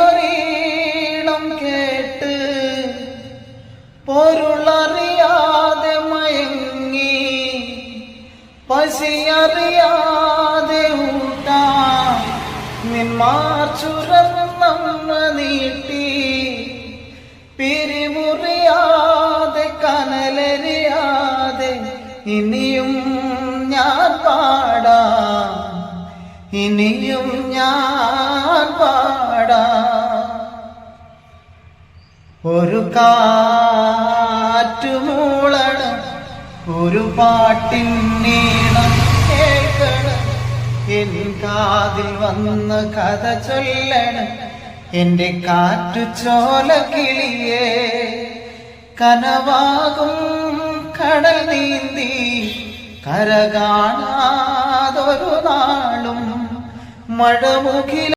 ഇടറിയൊരീണം കേട്ട് പൊരുളറിയാതെ മയങ്ങി പസിയറിയാതെ ഊട്ടാൻ നിന്മാർച്ചുരന്നമ്മ നീട്ടി പിരിമുറിയാതെ കനലരിയാതെ ഇനിയും ഞാൻ പാടാം, ഇനിയും ഞാൻ പാടാം. ഒരു കാറ്റുമൂളണം, ഒരു പാട്ടിൻ നീളം കേൾക്കണം, എൻ കാതിൽ വന്ന് കഥ ചൊല്ലണം എന്റെ കാറ്റുചോല കിളിയേ. കനവാകും കടൽ നീന്തി കര കാണാതൊരു നാളും മഴമുഖില